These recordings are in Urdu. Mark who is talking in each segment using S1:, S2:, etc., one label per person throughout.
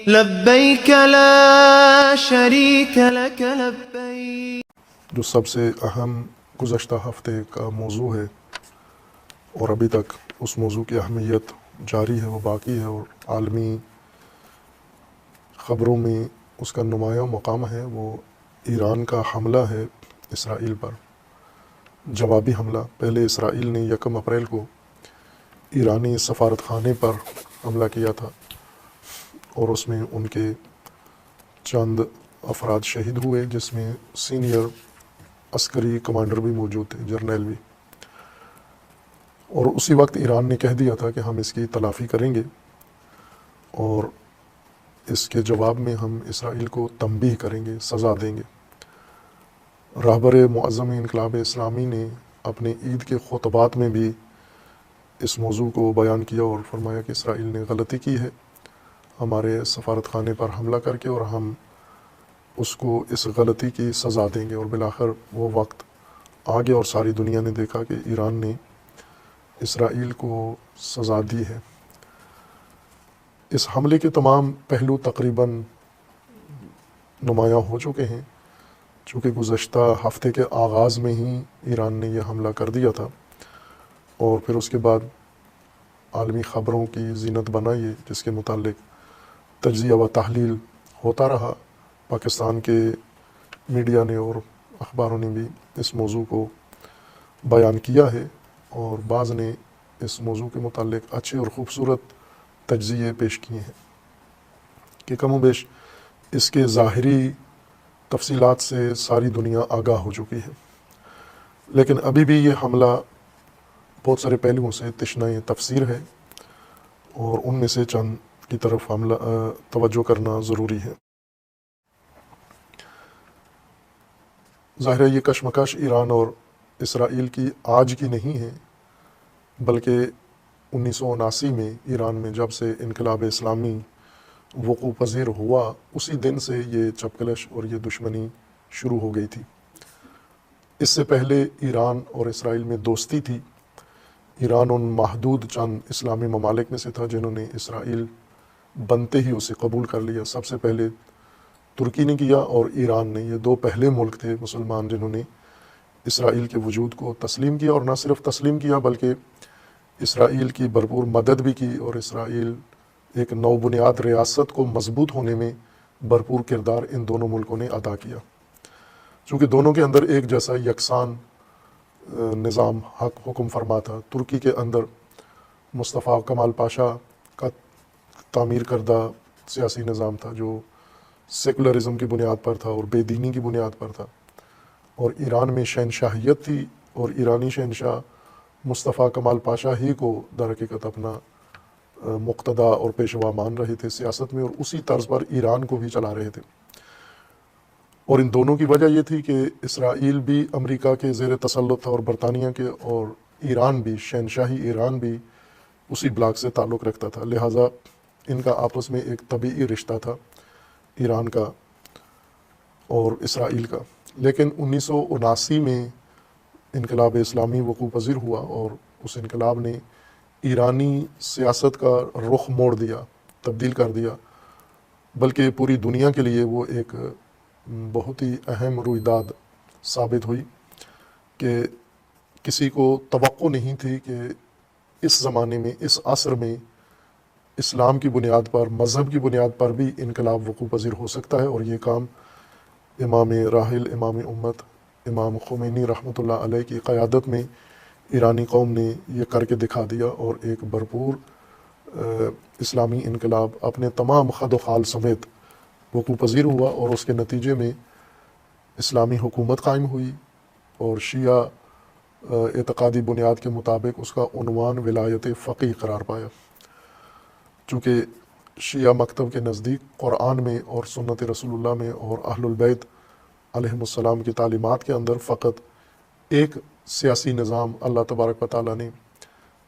S1: لبیک لا شریک لک لبیک،
S2: جو سب سے اہم گزشتہ ہفتے کا موضوع ہے اور ابھی تک اس موضوع کی اہمیت جاری ہے، وہ باقی ہے، اور عالمی خبروں میں اس کا نمایاں مقام ہے، وہ ایران کا حملہ ہے اسرائیل پر، جوابی حملہ۔ پہلے اسرائیل نے 1 اپریل کو ایرانی سفارت خانے پر حملہ کیا تھا، اور اس میں ان کے چند افراد شہید ہوئے، جس میں سینئر عسکری کمانڈر بھی موجود تھے، جرنیل بھی، اور اسی وقت ایران نے کہہ دیا تھا کہ ہم اس کی تلافی کریں گے، اور اس کے جواب میں ہم اسرائیل کو تنبیہ کریں گے، سزا دیں گے۔ رہبر معظم انقلاب اسلامی نے اپنے عید کے خطبات میں بھی اس موضوع کو بیان کیا اور فرمایا کہ اسرائیل نے غلطی کی ہے ہمارے سفارت خانے پر حملہ کر کے، اور ہم اس کو اس غلطی کی سزا دیں گے۔ اور بالآخر وہ وقت آ گیا اور ساری دنیا نے دیکھا کہ ایران نے اسرائیل کو سزا دی ہے۔ اس حملے کے تمام پہلو تقریباً نمایاں ہو چکے ہیں، چونکہ گزشتہ ہفتے کے آغاز میں ہی ایران نے یہ حملہ کر دیا تھا، اور پھر اس کے بعد عالمی خبروں کی زینت بنا یہ، جس کے متعلق تجزیہ و تحلیل ہوتا رہا۔ پاکستان کے میڈیا نے اور اخباروں نے بھی اس موضوع کو بیان کیا ہے، اور بعض نے اس موضوع کے متعلق اچھے اور خوبصورت تجزیے پیش کیے ہیں کہ کم و بیش اس کے ظاہری تفصیلات سے ساری دنیا آگاہ ہو چکی ہے، لیکن ابھی بھی یہ حملہ بہت سارے پہلوؤں سے تشنہ تفسیر ہے، اور ان میں سے چند کی طرف توجہ کرنا ضروری ہے۔ ظاہر ہے یہ کشمکش ایران اور اسرائیل کی آج کی نہیں ہے، بلکہ 1979 میں ایران میں جب سے انقلاب اسلامی وقوع پذیر ہوا، اسی دن سے یہ چپکلش اور یہ دشمنی شروع ہو گئی تھی۔ اس سے پہلے ایران اور اسرائیل میں دوستی تھی۔ ایران ان محدود چند اسلامی ممالک میں سے تھا جنہوں نے اسرائیل بنتے ہی اسے قبول کر لیا۔ سب سے پہلے ترکی نے کیا اور ایران نے، یہ 2 پہلے ملک تھے مسلمان جنہوں نے اسرائیل کے وجود کو تسلیم کیا، اور نہ صرف تسلیم کیا بلکہ اسرائیل کی بھرپور مدد بھی کی، اور اسرائیل ایک نو بنیاد ریاست کو مضبوط ہونے میں بھرپور کردار ان دونوں ملکوں نے ادا کیا، چونکہ دونوں کے اندر ایک جیسا یکساں نظام حکم فرما تھا۔ ترکی کے اندر مصطفیٰ کمال پاشا کا تعمیر کردہ سیاسی نظام تھا جو سیکولرزم کی بنیاد پر تھا اور بے دینی کی بنیاد پر تھا، اور ایران میں شہنشاہیت تھی، اور ایرانی شہنشاہ مصطفیٰ کمال پاشا ہی کو در حقیقت اپنا مقتدا اور پیشوا مان رہے تھے سیاست میں، اور اسی طرز پر ایران کو بھی چلا رہے تھے۔ اور ان دونوں کی وجہ یہ تھی کہ اسرائیل بھی امریکہ کے زیر تسلط تھا اور برطانیہ کے، اور ایران بھی، شہنشاہی ایران بھی اسی بلاک سے تعلق رکھتا تھا، لہٰذا ان کا آپس میں ایک طبیعی رشتہ تھا ایران کا اور اسرائیل کا۔ لیکن 1979 میں انقلاب اسلامی وقوع پذیر ہوا، اور اس انقلاب نے ایرانی سیاست کا رخ موڑ دیا، تبدیل کر دیا، بلکہ پوری دنیا کے لیے وہ ایک بہت ہی اہم رویداد ثابت ہوئی کہ کسی کو توقع نہیں تھی کہ اس زمانے میں، اس عصر میں اسلام کی بنیاد پر، مذہب کی بنیاد پر بھی انقلاب وقوع پذیر ہو سکتا ہے، اور یہ کام امام راحل، امام امت، امام خمینی رحمۃ اللہ علیہ کی قیادت میں ایرانی قوم نے یہ کر کے دکھا دیا، اور ایک بھرپور اسلامی انقلاب اپنے تمام خد و خال سمیت وقوع پذیر ہوا، اور اس کے نتیجے میں اسلامی حکومت قائم ہوئی، اور شیعہ اعتقادی بنیاد کے مطابق اس کا عنوان ولایت فقیہ قرار پایا، چونکہ شیعہ مکتب کے نزدیک قرآن میں اور سنت رسول اللہ میں اور اہل البیت علیہم السلام کی تعلیمات کے اندر فقط ایک سیاسی نظام اللہ تبارک و تعالیٰ نے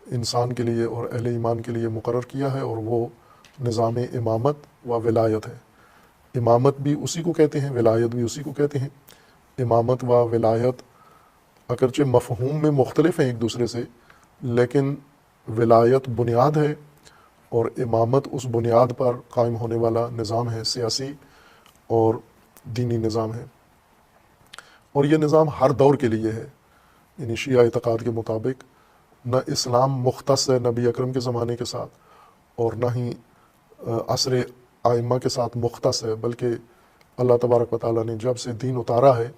S2: انسان کے لیے اور اہل ایمان کے لیے مقرر کیا ہے، اور وہ نظام امامت و ولایت ہے۔ امامت بھی اسی کو کہتے ہیں، ولایت بھی اسی کو کہتے ہیں۔ امامت و ولایت اگرچہ مفہوم میں مختلف ہیں ایک دوسرے سے، لیکن ولایت بنیاد ہے اور امامت اس بنیاد پر قائم ہونے والا نظام ہے، سیاسی اور دینی نظام ہے، اور یہ نظام ہر دور کے لیے ہے۔ یعنی شیعہ اعتقاد کے مطابق نہ اسلام مختص ہے نبی اکرم کے زمانے کے ساتھ، اور نہ ہی عصر ائمہ کے ساتھ مختص ہے، بلکہ اللہ تبارک و تعالیٰ نے جب سے دین اتارا ہے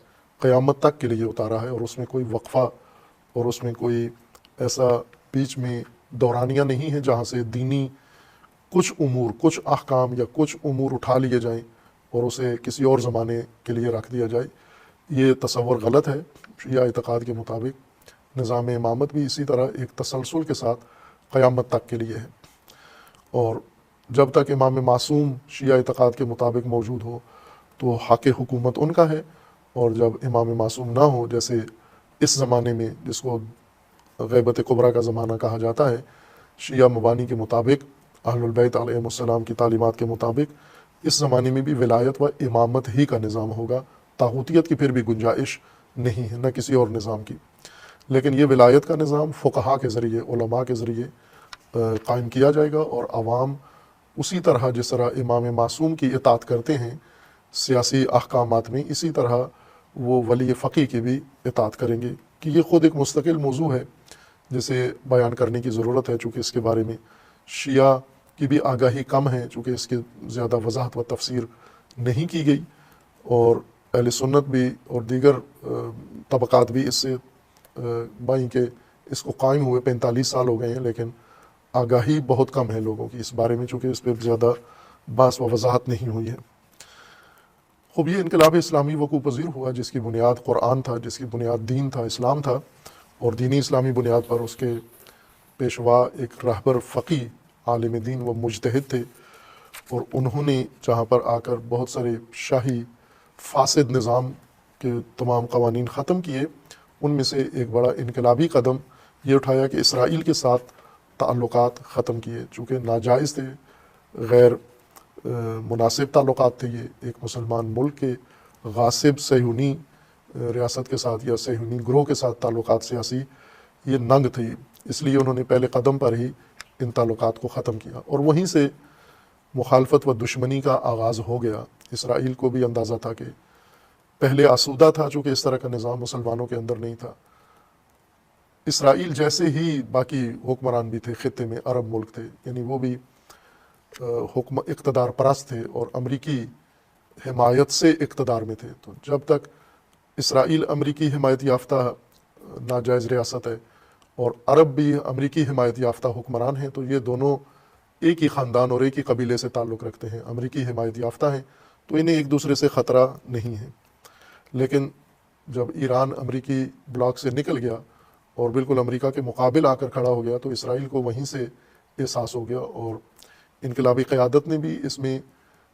S2: قیامت تک کے لیے اتارا ہے، اور اس میں کوئی وقفہ اور اس میں کوئی ایسا بیچ میں دورانیہ نہیں ہے جہاں سے دینی کچھ امور، کچھ احکام یا کچھ امور اٹھا لیے جائیں اور اسے کسی اور زمانے کے لیے رکھ دیا جائے۔ یہ تصور غلط ہے۔ شیعہ اعتقاد کے مطابق نظام امامت بھی اسی طرح ایک تسلسل کے ساتھ قیامت تک کے لیے ہے، اور جب تک امام معصوم شیعہ اعتقاد کے مطابق موجود ہو تو حق حکومت ان کا ہے، اور جب امام معصوم نہ ہو، جیسے اس زمانے میں جس کو غیبت کبریٰ کا زمانہ کہا جاتا ہے، شیعہ مبانی کے مطابق، اہل البیت علیہم السلام کی تعلیمات کے مطابق اس زمانے میں بھی ولایت و امامت ہی کا نظام ہوگا، طاغوتیت کی پھر بھی گنجائش نہیں ہے، نہ کسی اور نظام کی۔ لیکن یہ ولایت کا نظام فقہا کے ذریعے، علماء کے ذریعے قائم کیا جائے گا، اور عوام اسی طرح جس طرح امام معصوم کی اطاعت کرتے ہیں سیاسی احکامات میں، اسی طرح وہ ولی فقی کی بھی اطاعت کریں گے، کہ یہ خود ایک مستقل موضوع ہے جسے بیان کرنے کی ضرورت ہے، چونکہ اس کے بارے میں شیعہ کی بھی آگاہی کم ہے، چونکہ اس کی زیادہ وضاحت و تفسیر نہیں کی گئی، اور اہل سنت بھی اور دیگر طبقات بھی اس سے بائیں کہ اس کو قائم ہوئے 45 سال ہو گئے ہیں، لیکن آگاہی بہت کم ہے لوگوں کی اس بارے میں، چونکہ اس پہ زیادہ بحث و وضاحت نہیں ہوئی ہے۔ خوب یہ انقلاب اسلامی وقوع پذیر ہوا جس کی بنیاد قرآن تھا، جس کی بنیاد دین تھا، اسلام تھا، اور دینی اسلامی بنیاد پر اس کے پیشوا ایک رہبر فقی عالم دین و مجتہد تھے، اور انہوں نے جہاں پر آ کر بہت سارے شاہی فاسد نظام کے تمام قوانین ختم کیے، ان میں سے ایک بڑا انقلابی قدم یہ اٹھایا کہ اسرائیل کے ساتھ تعلقات ختم کیے، چونکہ ناجائز تھے، غیر مناسب تعلقات تھے، یہ ایک مسلمان ملک کے غاصب صہیونی ریاست کے ساتھ یا صہیونی گروہ کے ساتھ تعلقات سیاسی یہ ننگ تھی، اس لیے انہوں نے پہلے قدم پر ہی ان تعلقات کو ختم کیا، اور وہیں سے مخالفت و دشمنی کا آغاز ہو گیا۔ اسرائیل کو بھی اندازہ تھا کہ پہلے آسودہ تھا، چونکہ اس طرح کا نظام مسلمانوں کے اندر نہیں تھا۔ اسرائیل جیسے ہی باقی حکمران بھی تھے خطے میں، عرب ملک تھے، یعنی وہ بھی حکم اقتدار پرست تھے اور امریکی حمایت سے اقتدار میں تھے، تو جب تک اسرائیل امریکی حمایت یافتہ ناجائز ریاست ہے اور عرب بھی امریکی حمایت یافتہ حکمران ہیں، تو یہ دونوں ایک ہی خاندان اور ایک ہی قبیلے سے تعلق رکھتے ہیں، امریکی حمایت یافتہ ہیں، تو انہیں ایک دوسرے سے خطرہ نہیں ہے۔ لیکن جب ایران امریکی بلاک سے نکل گیا اور بالکل امریکہ کے مقابل آ کر کھڑا ہو گیا، تو اسرائیل کو وہیں سے احساس ہو گیا، اور انقلابی قیادت نے بھی اس میں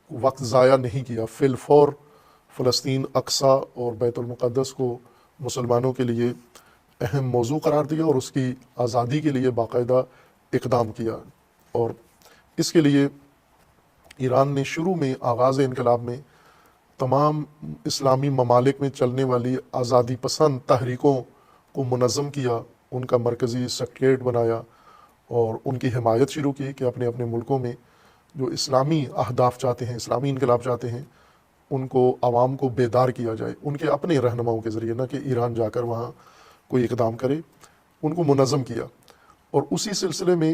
S2: وقت ضائع نہیں کیا، فی الفور فلسطین، اقصیٰ اور بیت المقدس کو مسلمانوں کے لیے اہم موضوع قرار دیا، اور اس کی آزادی کے لیے باقاعدہ اقدام کیا، اور اس کے لیے ایران نے شروع میں آغاز انقلاب میں تمام اسلامی ممالک میں چلنے والی آزادی پسند تحریکوں کو منظم کیا، ان کا مرکزی سیکریٹریٹ بنایا، اور ان کی حمایت شروع کی کہ اپنے اپنے ملکوں میں جو اسلامی اہداف چاہتے ہیں، اسلامی انقلاب چاہتے ہیں، ان کو عوام کو بیدار کیا جائے، ان کے اپنے رہنماؤں کے ذریعے، نہ کہ ایران جا کر وہاں کوئی اقدام کرے، ان کو منظم کیا، اور اسی سلسلے میں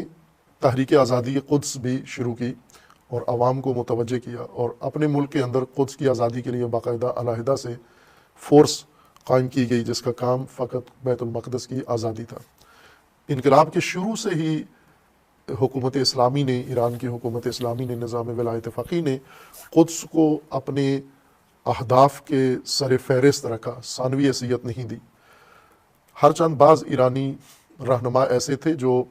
S2: تحریک آزادی قدس بھی شروع کی اور عوام کو متوجہ کیا، اور اپنے ملک کے اندر قدس کی آزادی کے لیے باقاعدہ علیحدہ سے فورس قائم کی گئی جس کا کام فقط بیت المقدس کی آزادی تھا۔ انقلاب کے شروع سے ہی حکومت اسلامی نے، ایران کی حکومت اسلامی نے، نظام ولایت فقیہ نے قدس کو اپنے اہداف کے سر فہرست رکھا، ثانوی حیثیت نہیں دی۔ ہر چند بعض ایرانی رہنما ایسے تھے جو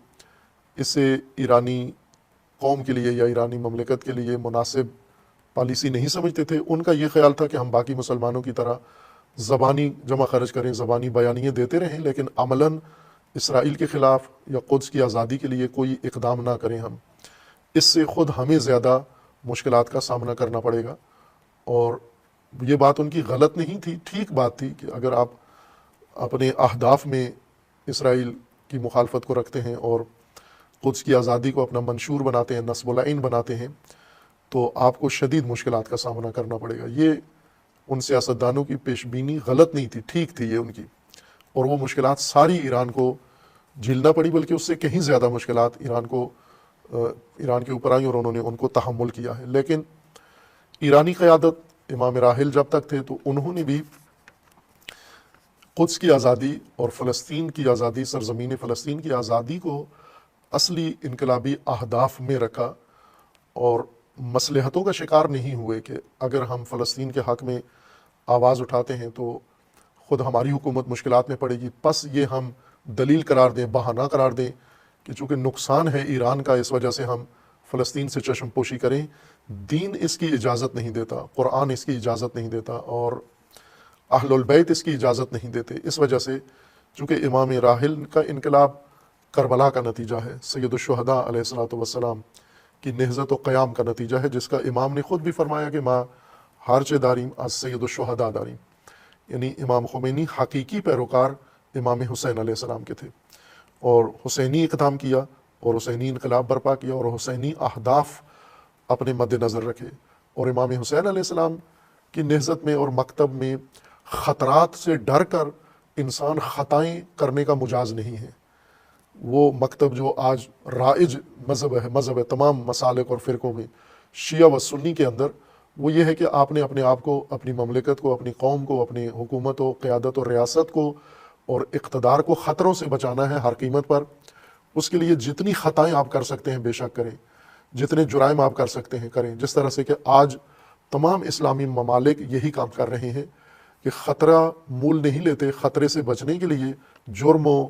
S2: اسے ایرانی قوم کے لیے یا ایرانی مملکت کے لیے مناسب پالیسی نہیں سمجھتے تھے، ان کا یہ خیال تھا کہ ہم باقی مسلمانوں کی طرح زبانی جمع خرچ کریں، زبانی بیانیے دیتے رہیں، لیکن عملاً اسرائیل کے خلاف یا قدس کی آزادی کے لیے کوئی اقدام نہ کریں، ہم اس سے خود ہمیں زیادہ مشکلات کا سامنا کرنا پڑے گا۔ اور یہ بات ان کی غلط نہیں تھی، ٹھیک بات تھی کہ اگر آپ اپنے اہداف میں اسرائیل کی مخالفت کو رکھتے ہیں اور قدس کی آزادی کو اپنا منشور بناتے ہیں، نصب العین بناتے ہیں، تو آپ کو شدید مشکلات کا سامنا کرنا پڑے گا۔ یہ ان سیاستدانوں کی پیش بینی غلط نہیں تھی، ٹھیک تھی یہ ان کی، اور وہ مشکلات ساری ایران کو جھیلنا پڑی، بلکہ اس سے کہیں زیادہ مشکلات ایران کے اوپر آئیں اور انہوں نے ان کو تحمل کیا ہے۔ لیکن ایرانی قیادت امام راحل جب تک تھے تو انہوں نے بھی قدس کی آزادی اور فلسطین کی آزادی، سرزمین فلسطین کی آزادی کو اصلی انقلابی اہداف میں رکھا، اور مصلحتوں کا شکار نہیں ہوئے کہ اگر ہم فلسطین کے حق میں آواز اٹھاتے ہیں تو خود ہماری حکومت مشکلات میں پڑے گی، پس یہ ہم دلیل قرار دیں، بہانہ قرار دیں کہ چونکہ نقصان ہے ایران کا، اس وجہ سے ہم فلسطین سے چشم پوشی کریں۔ دین اس کی اجازت نہیں دیتا، قرآن اس کی اجازت نہیں دیتا، اور اہل البیت اس کی اجازت نہیں دیتے۔ اس وجہ سے چونکہ امام راحل کا انقلاب کربلا کا نتیجہ ہے، سید الشہداء علیہ الصلوۃ والسلام کی نہضت و قیام کا نتیجہ ہے، جس کا امام نے خود بھی فرمایا کہ ماں ہارچ داریم از سید الشہداء داریم، یعنی امام خمینی حقیقی پیروکار امام حسین علیہ السلام کے تھے، اور حسینی اقدام کیا اور حسینی انقلاب برپا کیا اور حسینی اہداف اپنے مد نظر رکھے۔ اور امام حسین علیہ السلام کی نہضت میں اور مکتب میں خطرات سے ڈر کر انسان خطائیں کرنے کا مجاز نہیں ہے۔ وہ مکتب جو آج رائج مذہب ہے تمام مسالک اور فرقوں میں، شیعہ و سنی کے اندر، وہ یہ ہے کہ آپ نے اپنے آپ کو، اپنی مملکت کو، اپنی قوم کو، اپنی حکومت و قیادت و ریاست کو اور اقتدار کو خطروں سے بچانا ہے ہر قیمت پر۔ اس کے لیے جتنی خطائیں آپ کر سکتے ہیں بے شک کریں، جتنے جرائم آپ کر سکتے ہیں کریں، جس طرح سے کہ آج تمام اسلامی ممالک یہی کام کر رہے ہیں کہ خطرہ مول نہیں لیتے، خطرے سے بچنے کے لیے جرموں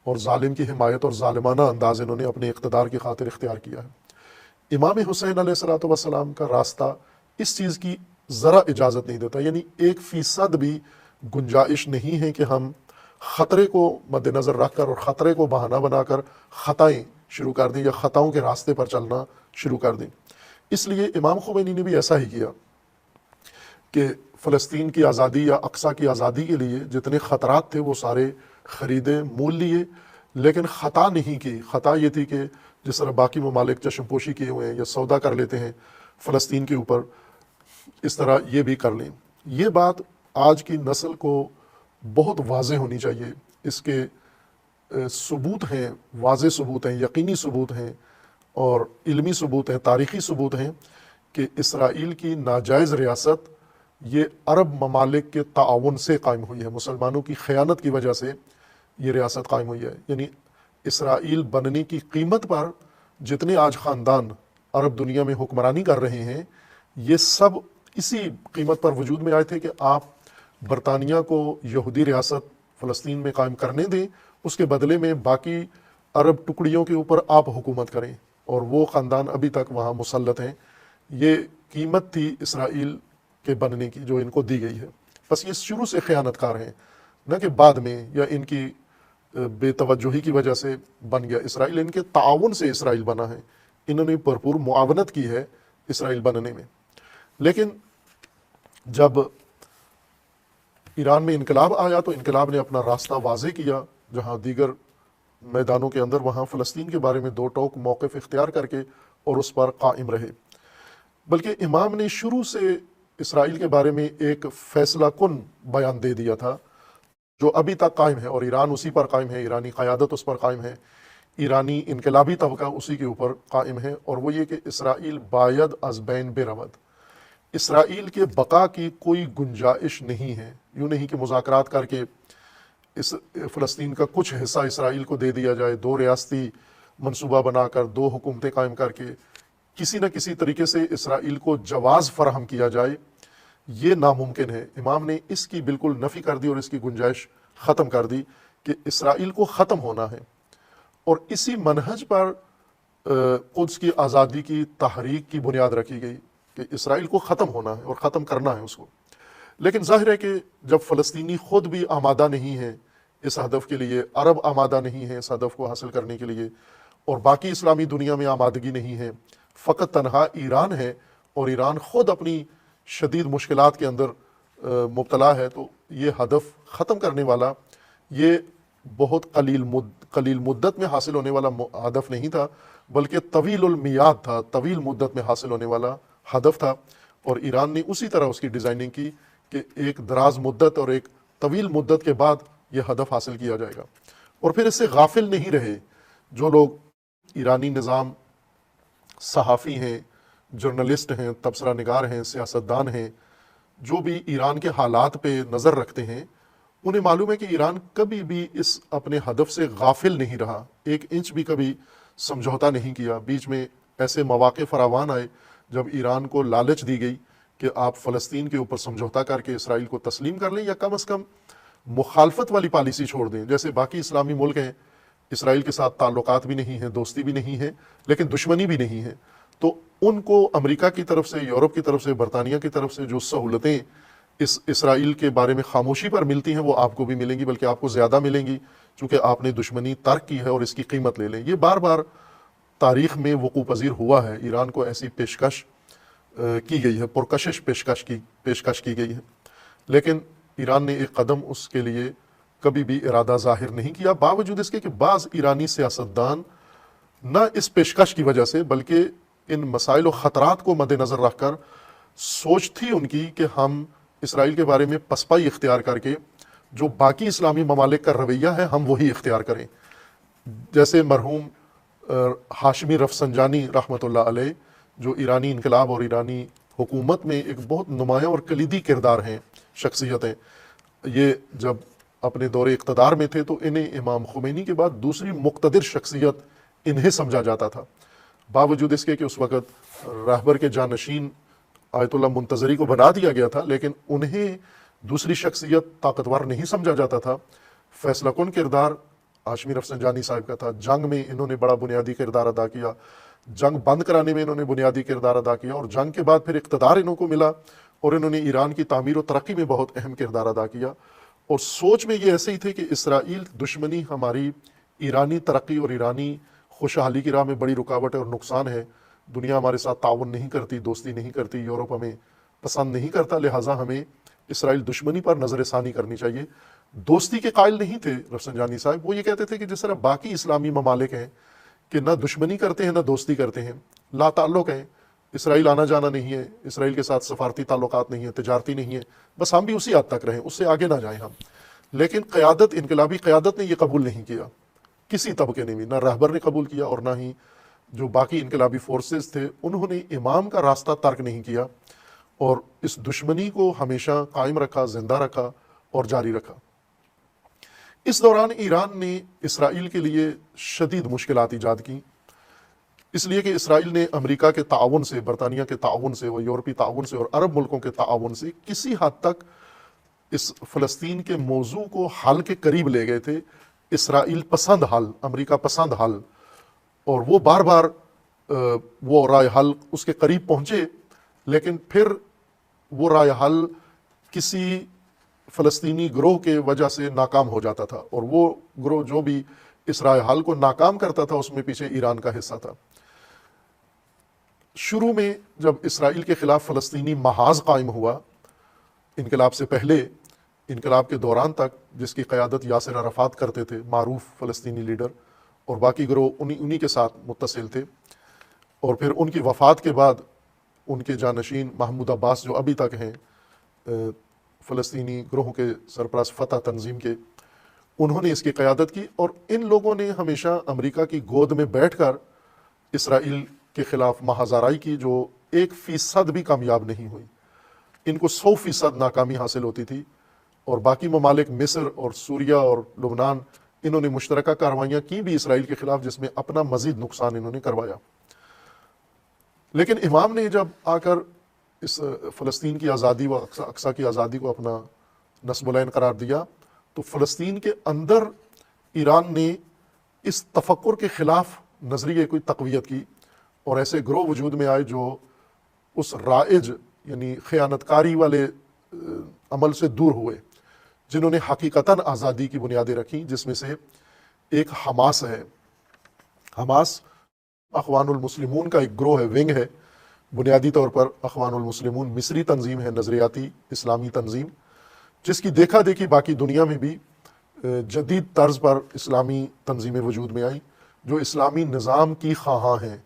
S2: اور ظالم کی حمایت اور ظالمانہ انداز انہوں نے اپنے اقتدار کی خاطر اختیار کیا ہے۔ امام حسین علیہ الصلوۃ والسلام کا راستہ اس چیز کی ذرا اجازت نہیں دیتا، یعنی 1% بھی گنجائش نہیں ہے کہ ہم خطرے کو مد نظر رکھ کر اور خطرے کو بہانہ بنا کر خطائیں شروع کر دیں یا خطاؤں کے راستے پر چلنا شروع کر دیں۔ اس لیے امام خمینی نے بھی ایسا ہی کیا کہ فلسطین کی آزادی یا اقصیٰ کی آزادی کے لیے جتنے خطرات تھے وہ سارے خریدے، مول لیے، لیکن خطا نہیں کی۔ خطا یہ تھی کہ جس طرح باقی ممالک چشم پوشی کیے ہوئے ہیں یا سودا کر لیتے ہیں فلسطین کے اوپر، اس طرح یہ بھی کر لیں۔ یہ بات آج کی نسل کو بہت واضح ہونی چاہیے، اس کے ثبوت ہیں، واضح ثبوت ہیں، یقینی ثبوت ہیں اور علمی ثبوت ہیں، تاریخی ثبوت ہیں کہ اسرائیل کی ناجائز ریاست یہ عرب ممالک کے تعاون سے قائم ہوئی ہے، مسلمانوں کی خیانت کی وجہ سے یہ ریاست قائم ہوئی ہے۔ یعنی اسرائیل بننے کی قیمت پر جتنے آج خاندان عرب دنیا میں حکمرانی کر رہے ہیں، یہ سب اسی قیمت پر وجود میں آئے تھے کہ آپ برطانیہ کو یہودی ریاست فلسطین میں قائم کرنے دیں، اس کے بدلے میں باقی عرب ٹکڑیوں کے اوپر آپ حکومت کریں، اور وہ خاندان ابھی تک وہاں مسلط ہیں۔ یہ قیمت تھی اسرائیل کے بننے کی جو ان کو دی گئی ہے۔ بس یہ شروع سے خیانت کار ہیں، نہ کہ بعد میں یا ان کی بے توجہی کی وجہ سے بن گیا اسرائیل، ان کے تعاون سے اسرائیل بنا ہے، انہوں نے بھرپور معاونت کی ہے اسرائیل بننے میں۔ لیکن جب ایران میں انقلاب آیا تو انقلاب نے اپنا راستہ واضح کیا، جہاں دیگر میدانوں کے اندر وہاں فلسطین کے بارے میں دو ٹوک موقف اختیار کر کے اور اس پر قائم رہے۔ بلکہ امام نے شروع سے اسرائیل کے بارے میں ایک فیصلہ کن بیان دے دیا تھا جو ابھی تک قائم ہے، اور ایران اسی پر قائم ہے، ایرانی قیادت اس پر قائم ہے، ایرانی انقلابی طبقہ اسی کے اوپر قائم ہے، اور وہ یہ کہ اسرائیل باید از بین برود، اسرائیل کے بقا کی کوئی گنجائش نہیں ہے۔ یوں نہیں کہ مذاکرات کر کے اس فلسطین کا کچھ حصہ اسرائیل کو دے دیا جائے، دو ریاستی منصوبہ بنا کر دو حکومتیں قائم کر کے کسی نہ کسی طریقے سے اسرائیل کو جواز فراہم کیا جائے، یہ ناممکن ہے۔ امام نے اس کی بالکل نفی کر دی اور اس کی گنجائش ختم کر دی کہ اسرائیل کو ختم ہونا ہے، اور اسی منہج پر قدس کی آزادی کی تحریک کی بنیاد رکھی گئی کہ اسرائیل کو ختم ہونا ہے اور ختم کرنا ہے اس کو۔ لیکن ظاہر ہے کہ جب فلسطینی خود بھی آمادہ نہیں ہے اس ہدف کے لیے، عرب آمادہ نہیں ہے اس ہدف کو حاصل کرنے کے لیے، اور باقی اسلامی دنیا میں آمادگی نہیں ہے، فقط تنہا ایران ہے، اور ایران خود اپنی شدید مشکلات کے اندر مبتلا ہے، تو یہ ہدف ختم کرنے والا، یہ بہت قلیل مدت میں حاصل ہونے والا ہدف نہیں تھا، بلکہ طویل المیاد تھا، طویل مدت میں حاصل ہونے والا ہدف تھا، اور ایران نے اسی طرح اس کی ڈیزائننگ کی کہ ایک دراز مدت اور ایک طویل مدت کے بعد یہ ہدف حاصل کیا جائے گا۔ اور پھر اس سے غافل نہیں رہے جو لوگ ایرانی نظام، صحافی ہیں، جرنلسٹ ہیں، تبصرہ نگار ہیں، سیاستدان ہیں، جو بھی ایران کے حالات پہ نظر رکھتے ہیں، انہیں معلوم ہے کہ ایران کبھی بھی اس اپنے ہدف سے غافل نہیں رہا، ایک انچ بھی کبھی سمجھوتا نہیں کیا۔ بیچ میں ایسے مواقع فراوان آئے جب ایران کو لالچ دی گئی کہ آپ فلسطین کے اوپر سمجھوتا کر کے اسرائیل کو تسلیم کر لیں، یا کم از کم مخالفت والی پالیسی چھوڑ دیں۔ جیسے باقی اسلامی ملک ہیں، اسرائیل کے ساتھ تعلقات بھی نہیں ہیں، دوستی بھی نہیں ہے، لیکن دشمنی بھی نہیں ہے، تو ان کو امریکہ کی طرف سے، یورپ کی طرف سے، برطانیہ کی طرف سے جو سہولتیں اس اسرائیل کے بارے میں خاموشی پر ملتی ہیں وہ آپ کو بھی ملیں گی، بلکہ آپ کو زیادہ ملیں گی، چونکہ آپ نے دشمنی ترک کی ہے اور اس کی قیمت لے لیں۔ یہ بار بار تاریخ میں وقوع پذیر ہوا ہے، ایران کو ایسی پیشکش کی گئی ہے، پرکشش پیشکش کی گئی ہے، لیکن ایران نے ایک قدم اس کے لیے کبھی بھی ارادہ ظاہر نہیں کیا، باوجود اس کے کہ بعض ایرانی سیاستدان نہ اس پیشکش کی وجہ سے بلکہ ان مسائل و خطرات کو مد نظر رکھ کر سوچ تھی ان کی کہ ہم اسرائیل کے بارے میں پسپائی اختیار کر کے جو باقی اسلامی ممالک کا رویہ ہے ہم وہی اختیار کریں۔ جیسے مرحوم ہاشمی رفسنجانی رحمۃ اللہ علیہ، جو ایرانی انقلاب اور ایرانی حکومت میں ایک بہت نمایاں اور کلیدی کردار ہیں، شخصیت ہیں، یہ جب اپنے دور اقتدار میں تھے تو انہیں امام خمینی کے بعد دوسری مقتدر شخصیت انہیں سمجھا جاتا تھا، باوجود اس کے کہ اس وقت راہبر کے جانشین آیت اللہ منتظری کو بنا دیا گیا تھا، لیکن انہیں دوسری شخصیت طاقتور نہیں سمجھا جاتا تھا۔ فیصلہ کن کردار ہاشمی رفسنجانی صاحب کا تھا، جنگ میں انہوں نے بڑا بنیادی کردار ادا کیا، جنگ بند کرانے میں انہوں نے بنیادی کردار ادا کیا، اور جنگ کے بعد پھر اقتدار انہوں کو ملا اور انہوں نے ایران کی تعمیر و ترقی میں بہت اہم کردار ادا کیا۔ اور سوچ میں یہ ایسے ہی تھے کہ اسرائیل دشمنی ہماری ایرانی ترقی اور ایرانی خوشحالی کی راہ میں بڑی رکاوٹ ہے اور نقصان ہے، دنیا ہمارے ساتھ تعاون نہیں کرتی، دوستی نہیں کرتی، یورپ ہمیں پسند نہیں کرتا، لہٰذا ہمیں اسرائیل دشمنی پر نظر ثانی کرنی چاہیے۔ دوستی کے قائل نہیں تھے رفسنجانی صاحب، وہ یہ کہتے تھے کہ جس طرح باقی اسلامی ممالک ہیں کہ نہ دشمنی کرتے ہیں نہ دوستی کرتے ہیں، لا تعلق ہیں، اسرائیل آنا جانا نہیں ہے، اسرائیل کے ساتھ سفارتی تعلقات نہیں ہیں، تجارتی نہیں ہے، بس ہم بھی اسی حد تک رہیں، اس سے آگے نہ جائیں ہم۔ لیکن قیادت، انقلابی قیادت نے یہ قبول نہیں کیا، کسی طبقے نے بھی، نہ رہبر نے قبول کیا اور نہ ہی جو باقی انقلابی فورسز تھے انہوں نے امام کا راستہ ترک نہیں کیا، اور اس دشمنی کو ہمیشہ قائم رکھا، زندہ رکھا اور جاری رکھا۔ اس دوران ایران نے اسرائیل کے لیے شدید مشکلات ایجاد کی، اس لیے کہ اسرائیل نے امریکہ کے تعاون سے، برطانیہ کے تعاون سے، اور یورپی تعاون سے اور عرب ملکوں کے تعاون سے کسی حد تک اس فلسطین کے موضوع کو حل کے قریب لے گئے تھے، اسرائیل پسند حل، امریکہ پسند حل، اور وہ بار بار وہ رائے حل اس کے قریب پہنچے، لیکن پھر وہ رائے حل کسی فلسطینی گروہ کے وجہ سے ناکام ہو جاتا تھا، اور وہ گروہ جو بھی اس رائے حل کو ناکام کرتا تھا اس میں پیچھے ایران کا حصہ تھا۔ شروع میں جب اسرائیل کے خلاف فلسطینی محاذ قائم ہوا، انقلاب سے پہلے، انقلاب کے دوران تک، جس کی قیادت یاسر عرفات کرتے تھے، معروف فلسطینی لیڈر، اور باقی گروہ انہی کے ساتھ متصل تھے، اور پھر ان کی وفات کے بعد ان کے جانشین محمود عباس جو ابھی تک ہیں فلسطینی گروہ کے سرپرست فتح تنظیم کے، انہوں نے اس کی قیادت کی، اور ان لوگوں نے ہمیشہ امریکہ کی گود میں بیٹھ کر اسرائیل کے خلاف محاذ آرائی کی، جو 1% بھی کامیاب نہیں ہوئی، ان کو 100% ناکامی حاصل ہوتی تھی، اور باقی ممالک مصر اور سوریہ اور لبنان انہوں نے مشترکہ کارروائیاں کی بھی اسرائیل کے خلاف، جس میں اپنا مزید نقصان انہوں نے کروایا۔ لیکن امام نے جب آ کر اس فلسطین کی آزادی و اقصیٰ کی آزادی کو اپنا نصب العین قرار دیا، تو فلسطین کے اندر ایران نے اس تفکر کے خلاف نظریے کو تقویت کی، اور ایسے گروہ وجود میں آئے جو اس رائج یعنی خیانت کاری والے عمل سے دور ہوئے، جنہوں نے حقیقتاً آزادی کی بنیادیں رکھیں، جس میں سے ایک حماس ہے۔ حماس اخوان المسلمون کا ایک گروہ ہے، ونگ ہے، بنیادی طور پر اخوان المسلمون مصری تنظیم ہے، نظریاتی اسلامی تنظیم، جس کی دیکھا دیکھی باقی دنیا میں بھی جدید طرز پر اسلامی تنظیمیں وجود میں آئیں جو اسلامی نظام کی خواہاں ہیں۔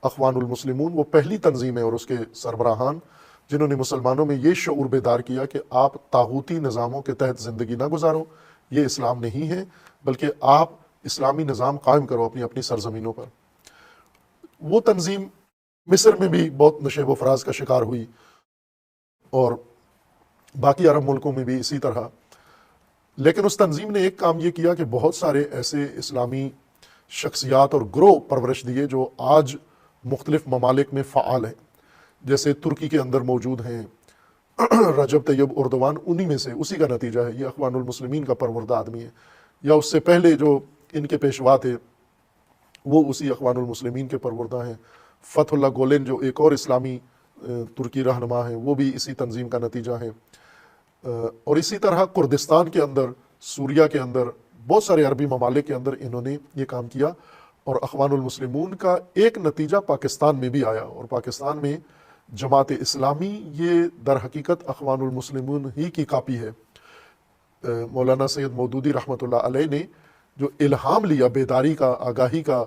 S2: اخوان المسلمون وہ پہلی تنظیم ہے اور اس کے سربراہان جنہوں نے مسلمانوں میں یہ شعور بیدار کیا کہ آپ طاغوتی نظاموں کے تحت زندگی نہ گزارو، یہ اسلام نہیں ہے، بلکہ آپ اسلامی نظام قائم کرو اپنی اپنی سرزمینوں پر۔ وہ تنظیم مصر میں بھی بہت نشیب و فراز کا شکار ہوئی اور باقی عرب ملکوں میں بھی اسی طرح، لیکن اس تنظیم نے ایک کام یہ کیا کہ بہت سارے ایسے اسلامی شخصیات اور گروہ پرورش دیے جو آج مختلف ممالک میں فعال ہیں، جیسے ترکی کے اندر موجود ہیں رجب طیب اردوان، انہی میں سے اسی کا نتیجہ ہے، یہ اخوان المسلمین کا پروردہ آدمی ہے، یا اس سے پہلے جو ان کے پیشوا تھے وہ اسی اخوان المسلمین کے پروردہ ہیں۔ فتح اللہ گولن جو ایک اور اسلامی ترکی رہنما ہیں، وہ بھی اسی تنظیم کا نتیجہ ہیں۔ اور اسی طرح کردستان کے اندر، سوریہ کے اندر، بہت سارے عربی ممالک کے اندر انہوں نے یہ کام کیا، اور اخوان المسلمون کا ایک نتیجہ پاکستان میں بھی آیا، اور پاکستان میں جماعت اسلامی یہ در حقیقت اخوان المسلمون ہی کی کاپی ہے۔ مولانا سید مودودی رحمۃ اللہ علیہ نے جو الہام لیا بیداری کا، آگاہی کا،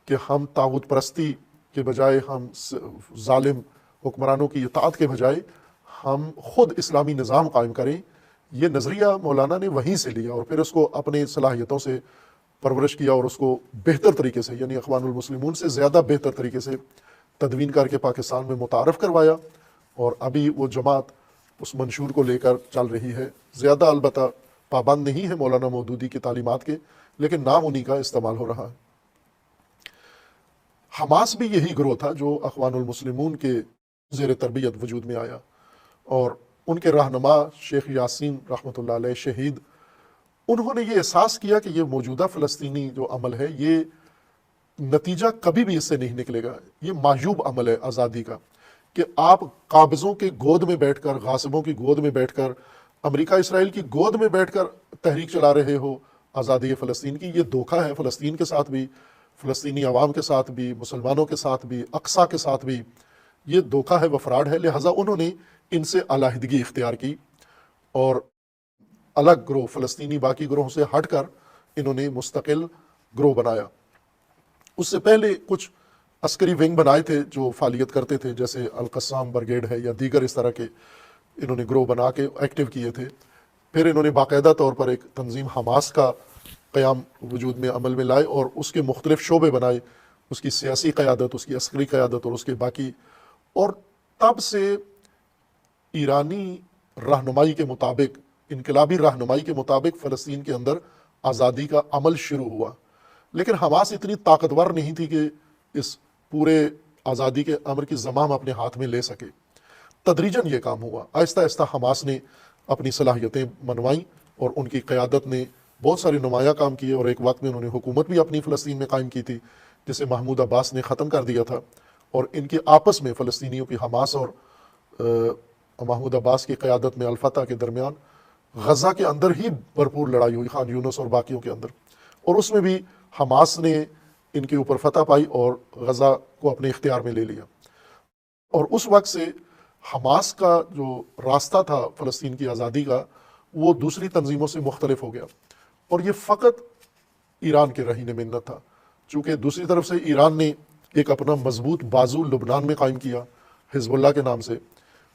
S2: کہ ہم طاغوت پرستی کے بجائے، ہم ظالم حکمرانوں کی اطاعت کے بجائے ہم خود اسلامی نظام قائم کریں، یہ نظریہ مولانا نے وہیں سے لیا اور پھر اس کو اپنے صلاحیتوں سے پرورش کیا اور اس کو بہتر طریقے سے، یعنی اخوان المسلمون سے زیادہ بہتر طریقے سے تدوین کر کے پاکستان میں متعارف کروایا، اور ابھی وہ جماعت اس منشور کو لے کر چل رہی ہے۔ زیادہ البتہ پابند نہیں ہے مولانا مودودی کی تعلیمات کے، لیکن نام انہی کا استعمال ہو رہا ہے۔ حماس بھی یہی گروہ تھا جو اخوان المسلمون کے زیر تربیت وجود میں آیا، اور ان کے رہنما شیخ یاسین رحمۃ اللہ علیہ شہید، انہوں نے یہ احساس کیا کہ یہ موجودہ فلسطینی جو عمل ہے یہ نتیجہ کبھی بھی اس سے نہیں نکلے گا، یہ معیوب عمل ہے آزادی کا، کہ آپ قابضوں کے گود میں بیٹھ کر، غاصبوں کی گود میں بیٹھ کر، امریکہ اسرائیل کی گود میں بیٹھ کر تحریک چلا رہے ہو آزادی فلسطین کی۔ یہ دھوکہ ہے فلسطین کے ساتھ بھی، فلسطینی عوام کے ساتھ بھی، مسلمانوں کے ساتھ بھی، اقصیٰ کے ساتھ بھی، یہ دھوکہ ہے، وہ فراڈ ہے۔ لہٰذا انہوں نے ان سے علیحدگی اختیار کی اور الگ گروہ، فلسطینی باقی گروہوں سے ہٹ کر انہوں نے مستقل گروہ بنایا۔ اس سے پہلے کچھ عسکری ونگ بنائے تھے جو فعالیت کرتے تھے، جیسے القسام برگیڈ ہے یا دیگر اس طرح کے انہوں نے گروہ بنا کے ایکٹیو کیے تھے۔ پھر انہوں نے باقاعدہ طور پر ایک تنظیم حماس کا قیام وجود میں عمل میں لائے اور اس کے مختلف شعبے بنائے، اس کی سیاسی قیادت، اس کی عسکری قیادت اور اس کے باقی، اور تب سے ایرانی رہنمائی کے مطابق، انقلابی رہنمائی کے مطابق فلسطین کے اندر آزادی کا عمل شروع ہوا۔ لیکن حماس اتنی طاقتور نہیں تھی کہ اس پورے آزادی کے امر کی زمام اپنے ہاتھ میں لے سکے۔ تدریجاً یہ کام ہوا، آہستہ آہستہ حماس نے اپنی صلاحیتیں منوائیں اور ان کی قیادت نے بہت سارے نمایاں کام کیے، اور ایک وقت میں انہوں نے حکومت بھی اپنی فلسطین میں قائم کی تھی جسے محمود عباس نے ختم کر دیا تھا، اور ان کے آپس میں فلسطینیوں کی حماس اور محمود عباس کی قیادت میں الفتح کے درمیان غزہ کے اندر ہی بھرپور لڑائی ہوئی، خان یونس اور باقیوں کے اندر، اور اس میں بھی حماس نے ان کے اوپر فتح پائی اور غزہ کو اپنے اختیار میں لے لیا۔ اور اس وقت سے حماس کا جو راستہ تھا فلسطین کی آزادی کا، وہ دوسری تنظیموں سے مختلف ہو گیا، اور یہ فقط ایران کے رہین منت تھا، چونکہ دوسری طرف سے ایران نے ایک اپنا مضبوط بازو لبنان میں قائم کیا حزب اللہ کے نام سے،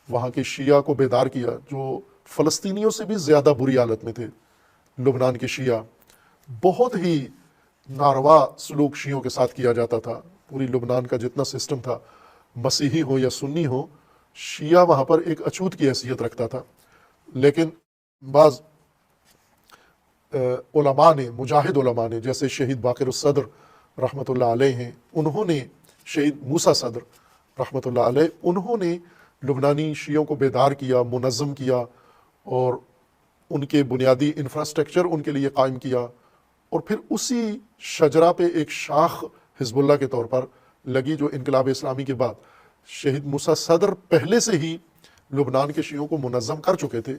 S2: وہاں کے شیعہ کو بیدار کیا جو فلسطینیوں سے بھی زیادہ بری حالت میں تھے۔ لبنان کے شیعہ، بہت ہی ناروا سلوک شیعوں کے ساتھ کیا جاتا تھا، پوری لبنان کا جتنا سسٹم تھا، مسیحی ہو یا سنی ہو، شیعہ وہاں پر ایک اچھوت کی حیثیت رکھتا تھا۔ لیکن بعض علماء نے، مجاہد علماء نے، جیسے شہید باقر الصدر رحمۃ اللہ علیہ ہیں، انہوں نے، شہید موسیٰ صدر رحمۃ اللہ علیہ، انہوں نے لبنانی شیعوں کو بیدار کیا، منظم کیا، اور ان کے بنیادی انفراسٹرکچر ان کے لیے قائم کیا، اور پھر اسی شجرہ پہ ایک شاخ حزب اللہ کے طور پر لگی جو انقلاب اسلامی کے بعد شہید موسیٰ صدر پہلے سے ہی لبنان کے شیعوں کو منظم کر چکے تھے،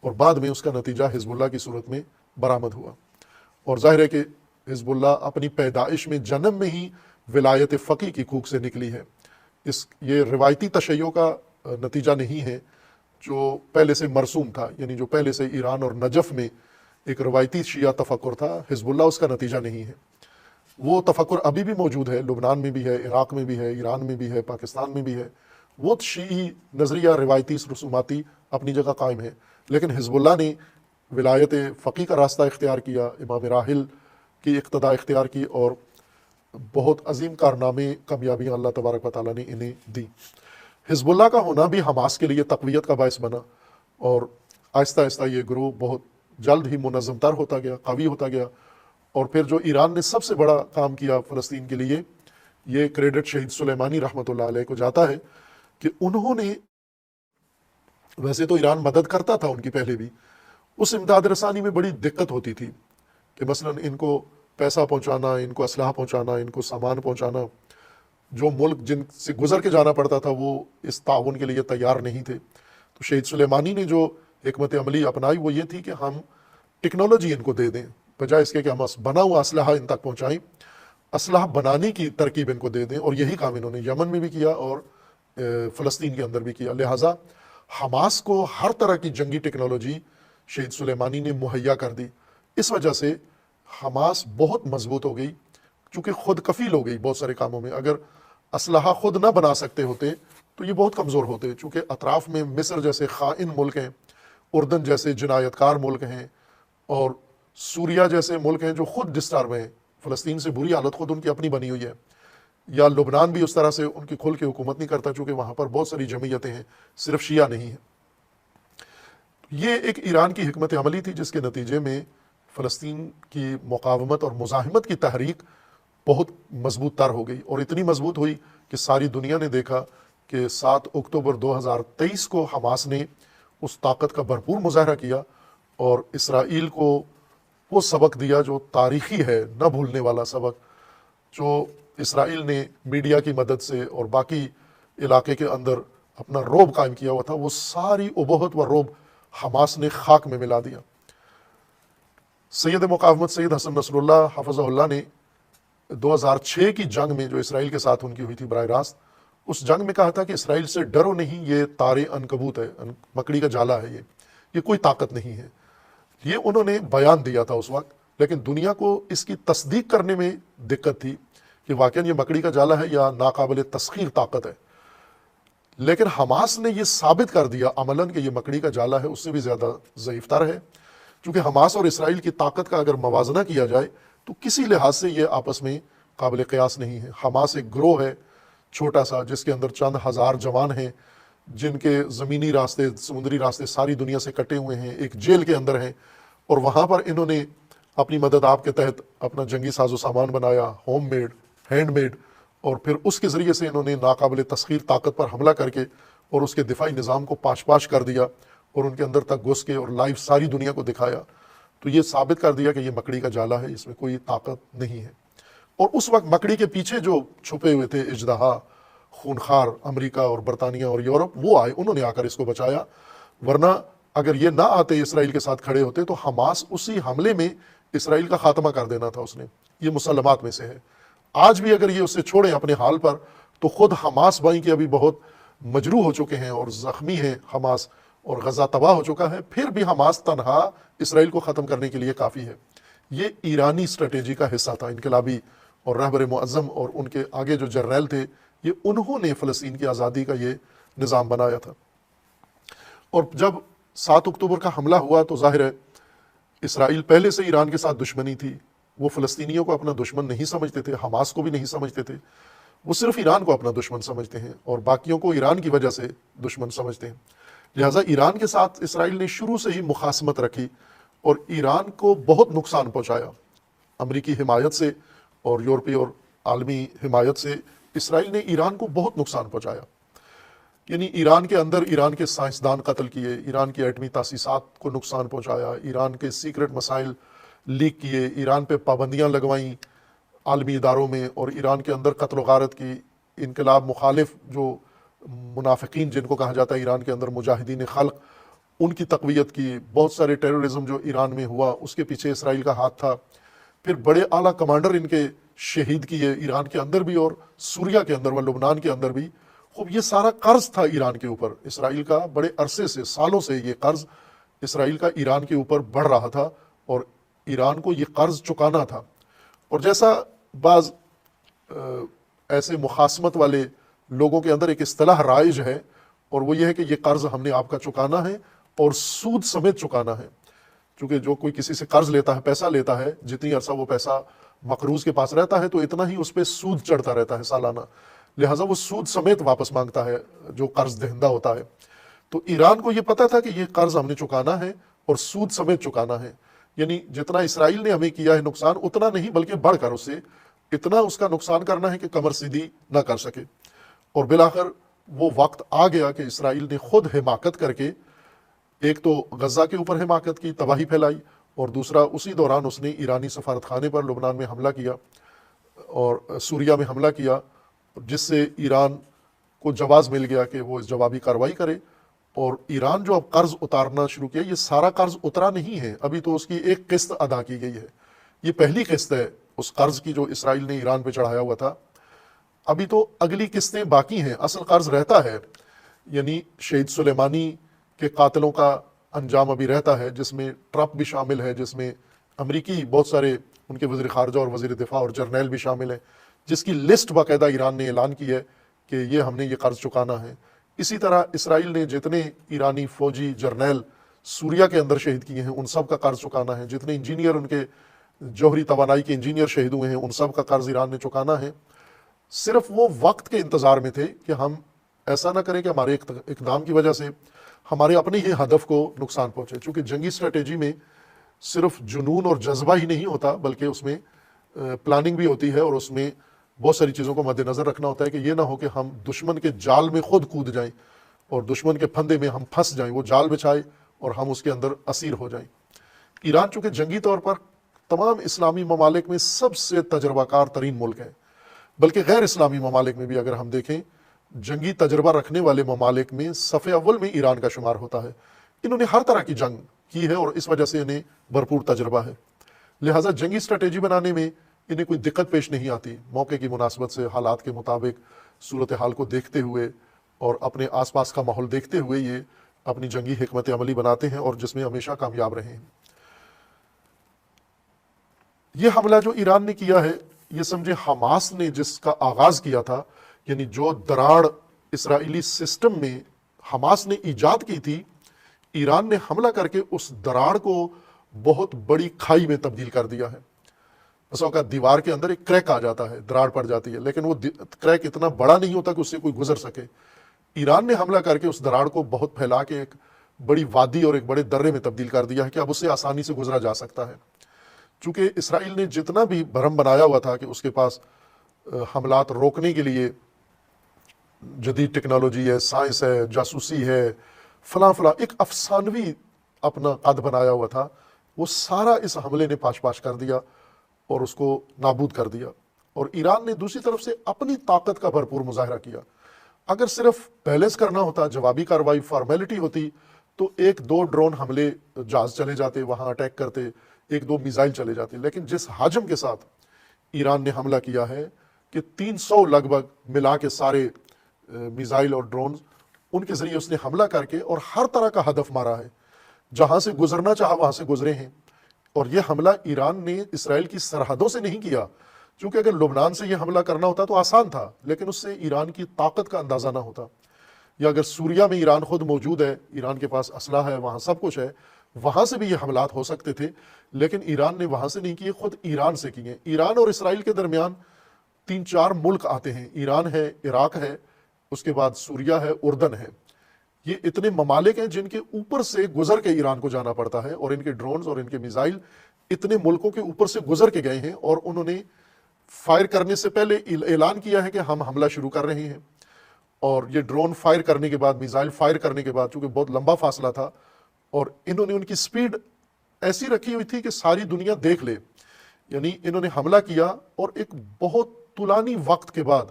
S2: اور بعد میں اس کا نتیجہ حزب اللہ کی صورت میں برآمد ہوا۔ اور ظاہر ہے کہ حزب اللہ اپنی پیدائش میں، جنم میں ہی ولایت فقیہ کی کوکھ سے نکلی ہے، یہ روایتی تشیع کا نتیجہ نہیں ہے جو پہلے سے مرسوم تھا، یعنی جو پہلے سے ایران اور نجف میں ایک روایتی شیعہ تفکر تھا، حزب اللہ اس کا نتیجہ نہیں ہے۔ وہ تفکر ابھی بھی موجود ہے، لبنان میں بھی ہے، عراق میں بھی ہے، ایران میں بھی ہے، پاکستان میں بھی ہے۔ وہ شیعی نظریہ روایتی رسوماتی اپنی جگہ قائم ہے، لیکن حزب اللہ نے ولایت فقیہ کا راستہ اختیار کیا، امام راحل کی اقتداء اختیار کی، اور بہت عظیم کارنامے کامیابیاں اللہ تبارک و تعالیٰ نے انہیں دی۔ حزب اللہ کا ہونا بھی حماس کے لیے تقویت کا باعث بنا، اور آہستہ آہستہ یہ گروہ بہت جلد ہی منظم تر ہوتا گیا، قوی ہوتا گیا۔ اور پھر جو ایران نے سب سے بڑا کام کیا فلسطین کے لیے، یہ کریڈٹ شہید سلیمانی رحمۃ اللہ علیہ کو جاتا ہے کہ انہوں نے، ویسے تو ایران مدد کرتا تھا ان کی پہلے بھی، اس امداد رسانی میں بڑی دقت ہوتی تھی کہ مثلا ان کو پیسہ پہنچانا، ان کو اسلحہ پہنچانا، ان کو سامان پہنچانا، جو ملک جن سے گزر کے جانا پڑتا تھا وہ اس تعاون کے لیے تیار نہیں تھے۔ تو شہید سلیمانی نے جو حکمت عملی اپنائی وہ یہ تھی کہ ہم ٹیکنالوجی ان کو دے دیں، بجائے اس کے کہ ہم بنا ہوا اسلحہ ان تک پہنچائیں، اسلحہ بنانے کی ترکیب ان کو دے دیں، اور یہی کام انہوں نے یمن میں بھی کیا اور فلسطین کے اندر بھی کیا۔ لہٰذا حماس کو ہر طرح کی جنگی ٹیکنالوجی شہید سلیمانی نے مہیا کر دی۔ اس وجہ سے حماس بہت مضبوط ہو گئی، چونکہ خود کفیل ہو گئی بہت سارے کاموں میں۔ اگر اسلحہ خود نہ بنا سکتے ہوتے تو یہ بہت کمزور ہوتے، چونکہ اطراف میں مصر جیسے خائن ملک ہیں، اردن جیسے جنایت کار ملک ہیں، اور سوریا جیسے ملک ہیں جو خود ڈسٹرب ہیں، فلسطین سے بری حالت خود ان کی اپنی بنی ہوئی ہے، یا لبنان بھی اس طرح سے ان کی کھل کے حکومت نہیں کرتا، چونکہ وہاں پر بہت ساری جمعیتیں ہیں، صرف شیعہ نہیں ہیں۔ یہ ایک ایران کی حکمت عملی تھی جس کے نتیجے میں فلسطین کی مقاومت اور مزاحمت کی تحریک بہت مضبوط تر ہو گئی، اور اتنی مضبوط ہوئی کہ ساری دنیا نے دیکھا کہ 7 اکتوبر 2023 کو حماس نے اس طاقت کا بھرپور مظاہرہ کیا اور اسرائیل کو وہ سبق دیا جو تاریخی ہے، نہ بھولنے والا سبق، جو اسرائیل نے میڈیا کی مدد سے اور باقی علاقے کے اندر اپنا رعب قائم کیا ہوا تھا، وہ ساری ابہت و رعب حماس نے خاک میں ملا دیا۔ سید مقاومت سید حسن نصر اللہ حفظہ اللہ نے 2006 کی جنگ میں جو اسرائیل کے ساتھ ان کی ہوئی تھی براہ راست، اس جنگ میں کہا تھا کہ اسرائیل سے ڈرو نہیں، یہ تار عنکبوت ہے، مکڑی کا جالا ہے، یہ کوئی طاقت نہیں ہے۔ یہ انہوں نے بیان دیا تھا اس وقت، لیکن دنیا کو اس کی تصدیق کرنے میں دقت تھی کہ واقعاً یہ مکڑی کا جالا ہے یا ناقابل تسخیر طاقت ہے۔ لیکن حماس نے یہ ثابت کر دیا عملاً کہ یہ مکڑی کا جالا ہے، اس سے بھی زیادہ ضعیف تر ہے، چونکہ حماس اور اسرائیل کی طاقت کا اگر موازنہ کیا جائے تو کسی لحاظ سے یہ آپس میں قابل قیاس نہیں ہے۔ حماس ایک گروہ ہے چھوٹا سا جس کے اندر چند ہزار جوان ہیں، جن کے زمینی راستے سمندری راستے ساری دنیا سے کٹے ہوئے ہیں، ایک جیل کے اندر ہیں، اور وہاں پر انہوں نے اپنی مدد آپ کے تحت اپنا جنگی ساز و سامان بنایا، ہوم میڈ، ہینڈ میڈ، اور پھر اس کے ذریعے سے انہوں نے ناقابل تسخیر طاقت پر حملہ کر کے اور اس کے دفاعی نظام کو پاش پاش کر دیا، اور ان کے اندر تک گھس کے اور لائیو ساری دنیا کو دکھایا۔ تو یہ ثابت کر دیا کہ یہ مکڑی کا جالا ہے، اس میں کوئی طاقت نہیں ہے۔ اور اس وقت مکڑی کے پیچھے جو چھپے ہوئے تھے اژدہا خونخوار، امریکہ اور برطانیہ اور یورپ، وہ آئے، انہوں نے آ کر اس کو بچایا، ورنہ اگر یہ نہ آتے اسرائیل کے ساتھ کھڑے ہوتے تو حماس اسی حملے میں اسرائیل کا خاتمہ کر دینا تھا اس نے۔ یہ مسلمات میں سے ہے۔ آج بھی اگر یہ اسے چھوڑیں اپنے حال پر تو خود حماس بھائی کے ابھی بہت مجروح ہو چکے ہیں اور زخمی ہیں حماس، اور غزہ تباہ ہو چکا ہے، پھر بھی حماس تنہا اسرائیل کو ختم کرنے کے لیے کافی ہے۔ یہ ایرانی اسٹریٹجی کا حصہ تھا، انقلابی اور رہبر معظم اور ان کے آگے جو جرنیل تھے، یہ انہوں نے فلسطین کی آزادی کا یہ نظام بنایا تھا۔ اور جب 7 اکتوبر کا حملہ ہوا تو ظاہر ہے اسرائیل پہلے سے ایران کے ساتھ دشمنی تھی، وہ فلسطینیوں کو اپنا دشمن نہیں سمجھتے تھے، حماس کو بھی نہیں سمجھتے تھے، وہ صرف ایران کو اپنا دشمن سمجھتے ہیں اور باقیوں کو ایران کی وجہ سے دشمن سمجھتے ہیں۔ لہٰذا ایران کے ساتھ اسرائیل نے شروع سے ہی مخاصمت رکھی اور ایران کو بہت نقصان پہنچایا۔ امریکی حمایت سے اور یورپی اور عالمی حمایت سے اسرائیل نے ایران کو بہت نقصان پہنچایا۔ یعنی ایران کے اندر ایران کے سائنسدان قتل کیے، ایران کی ایٹمی تاسیسات کو نقصان پہنچایا، ایران کے سیکرٹ مسائل لیک کیے، ایران پہ پابندیاں لگوائیں عالمی اداروں میں، اور ایران کے اندر قتل و غارت کی، انقلاب مخالف جو منافقین جن کو کہا جاتا ہے ایران کے اندر مجاہدین خلق، ان کی تقویت کی، بہت سارے ٹیررزم جو ایران میں ہوا اس کے پیچھے اسرائیل کا ہاتھ تھا۔ پھر بڑے اعلیٰ کمانڈر ان کے شہید کیے ایران کے اندر بھی اور سوریا کے اندر و لبنان کے اندر بھی۔ خوب یہ سارا قرض تھا ایران کے اوپر، اسرائیل کا بڑے عرصے سے، سالوں سے یہ قرض اسرائیل کا ایران کے اوپر بڑھ رہا تھا، اور ایران کو یہ قرض چکانا تھا. اور جیسا بعض ایسے مخاصمت والے لوگوں کے اندر ایک اصطلاح رائج ہے، اور وہ یہ ہے کہ یہ قرض ہم نے آپ کا چکانا ہے اور سود سمیت چکانا ہے. چونکہ جو کوئی کسی سے قرض لیتا ہے، پیسہ لیتا ہے، جتنی عرصہ وہ پیسہ مقروض کے پاس رہتا ہے تو اتنا ہی اس پہ سود چڑھتا رہتا ہے سالانہ، لہٰذا وہ سود سمیت واپس مانگتا ہے جو قرض دہندہ ہوتا ہے. تو ایران کو یہ پتا تھا کہ یہ قرض ہم نے چکانا ہے اور سود سمیت چکانا ہے، یعنی جتنا اسرائیل نے ہمیں کیا ہے نقصان اتنا نہیں بلکہ بڑھ کر اسے اتنا اس کا نقصان کرنا ہے کہ کمر سیدھی نہ کر سکے. اور بالآخر وہ وقت آ گیا کہ اسرائیل نے خود حماقت کر کے ایک تو غزہ کے اوپر حماقت کی، تباہی پھیلائی، اور دوسرا اسی دوران اس نے ایرانی سفارت خانے پر لبنان میں حملہ کیا اور سوریا میں حملہ کیا، جس سے ایران کو جواز مل گیا کہ وہ اس جوابی کارروائی کرے. اور ایران جو اب قرض اتارنا شروع کیا، یہ سارا قرض اترا نہیں ہے، ابھی تو اس کی ایک قسط ادا کی گئی ہے. یہ پہلی قسط ہے اس قرض کی جو اسرائیل نے ایران پہ چڑھایا ہوا تھا. ابھی تو اگلی قسطیں باقی ہیں. اصل قرض رہتا ہے، یعنی شہید سلیمانی کے قاتلوں کا انجام ابھی رہتا ہے، جس میں ٹرمپ بھی شامل ہے، جس میں امریکی بہت سارے ان کے وزیر خارجہ اور وزیر دفاع اور جرنیل بھی شامل ہیں، جس کی لسٹ باقاعدہ ایران نے اعلان کی ہے کہ یہ ہم نے یہ قرض چکانا ہے. اسی طرح اسرائیل نے جتنے ایرانی فوجی جرنیل سوریا کے اندر شہید کیے ہیں ان سب کا قرض چکانا ہے. جتنے انجینئر ان کے جوہری توانائی کے انجینئر شہید ہوئے ہیں ان سب کا قرض ایران نے چکانا ہے. صرف وہ وقت کے انتظار میں تھے کہ ہم ایسا نہ کریں کہ ہمارے اقدام کی وجہ سے ہمارے اپنے ہی ہدف کو نقصان پہنچے. چونکہ جنگی اسٹریٹجی میں صرف جنون اور جذبہ ہی نہیں ہوتا بلکہ اس میں پلاننگ بھی ہوتی ہے، اور اس میں بہت ساری چیزوں کو مد نظر رکھنا ہوتا ہے کہ یہ نہ ہو کہ ہم دشمن کے جال میں خود کود جائیں اور دشمن کے پھندے میں ہم پھنس جائیں، وہ جال بچھائے اور ہم اس کے اندر اسیر ہو جائیں. ایران چونکہ جنگی طور پر تمام اسلامی ممالک میں سب سے تجربہ کار ترین ملک ہے، بلکہ غیر اسلامی ممالک میں بھی اگر ہم دیکھیں جنگی تجربہ رکھنے والے ممالک میں صف اول میں ایران کا شمار ہوتا ہے. انہوں نے ہر طرح کی جنگ کی ہے اور اس وجہ سے انہیں بھرپور تجربہ ہے، لہٰذا جنگی اسٹریٹجی بنانے میں انہیں کوئی دقت پیش نہیں آتی. موقع کی مناسبت سے حالات کے مطابق صورتحال کو دیکھتے ہوئے اور اپنے آس پاس کا ماحول دیکھتے ہوئے یہ اپنی جنگی حکمت عملی بناتے ہیں اور جس میں ہمیشہ کامیاب رہے ہیں. یہ حملہ جو ایران نے کیا ہے یہ سمجھے حماس نے جس کا آغاز کیا تھا، یعنی جو دراڑ اسرائیلی سسٹم میں حماس نے ایجاد کی تھی، ایران نے حملہ کر کے اس دراڑ کو بہت بڑی کھائی میں تبدیل کر دیا ہے. بس اوقات دیوار کے اندر ایک کریک آ جاتا ہے، دراڑ پڑ جاتی ہے، لیکن وہ کریک اتنا بڑا نہیں ہوتا کہ اس سے کوئی گزر سکے. ایران نے حملہ کر کے اس دراڑ کو بہت پھیلا کے ایک بڑی وادی اور ایک بڑے درے میں تبدیل کر دیا ہے کہ اب اس سے آسانی سے گزرا جا سکتا ہے. چونکہ اسرائیل نے جتنا بھی بھرم بنایا ہوا تھا کہ اس کے پاس حملات روکنے کے لیے جدید ٹیکنالوجی ہے، سائنس ہے، جاسوسی ہے، فلاں فلاں، ایک افسانوی اپنا قد بنایا ہوا تھا، وہ سارا اس حملے نے پاش پاش کر دیا اور اس کو نابود کر دیا. اور ایران نے دوسری طرف سے اپنی طاقت کا بھرپور مظاہرہ کیا. اگر صرف بیلنس کرنا ہوتا، جوابی کارروائی فارمیلٹی ہوتی، تو ایک دو ڈرون حملے جہاز چلے جاتے، وہاں اٹیک کرتے، ایک دو میزائل چلے جاتے. لیکن جس حجم کے ساتھ ایران نے حملہ کیا ہے کہ 300 لگ بھگ ملا کے سارے میزائل اور ڈرون ان کے ذریعے اس نے حملہ کر کے اور ہر طرح کا ہدف مارا ہے، جہاں سے گزرنا چاہا وہاں سے گزرے ہیں. اور یہ حملہ ایران نے اسرائیل کی سرحدوں سے نہیں کیا، چونکہ اگر لبنان سے یہ حملہ کرنا ہوتا تو آسان تھا، لیکن اس سے ایران کی طاقت کا اندازہ نہ ہوتا. یا اگر سوریا میں ایران خود موجود ہے، ایران کے پاس اسلحہ ہے، وہاں سب کچھ ہے، وہاں سے بھی یہ حملات ہو سکتے تھے، لیکن ایران نے وہاں سے نہیں کیے، خود ایران سے کیے. ایران اور اسرائیل کے درمیان 3-4 ملک آتے ہیں، ایران ہے، عراق ہے، اس کے بعد سوریا ہے، اردن ہے. یہ اتنے ممالک ہیں جن کے اوپر سے گزر کے ایران کو جانا پڑتا ہے، اور ان کے ڈرونز اور ان کے میزائل اتنے ملکوں کے اوپر سے گزر کے گئے ہیں، اور انہوں نے فائر کرنے سے پہلے اعلان کیا ہے کہ ہم حملہ شروع کر رہے ہیں. اور یہ ڈرون فائر کرنے کے بعد، میزائل فائر کرنے کے بعد، چونکہ بہت لمبا فاصلہ تھا اور انہوں نے ان کی سپیڈ ایسی رکھی ہوئی تھی کہ ساری دنیا دیکھ لے، یعنی انہوں نے حملہ کیا اور ایک بہت طولانی وقت کے بعد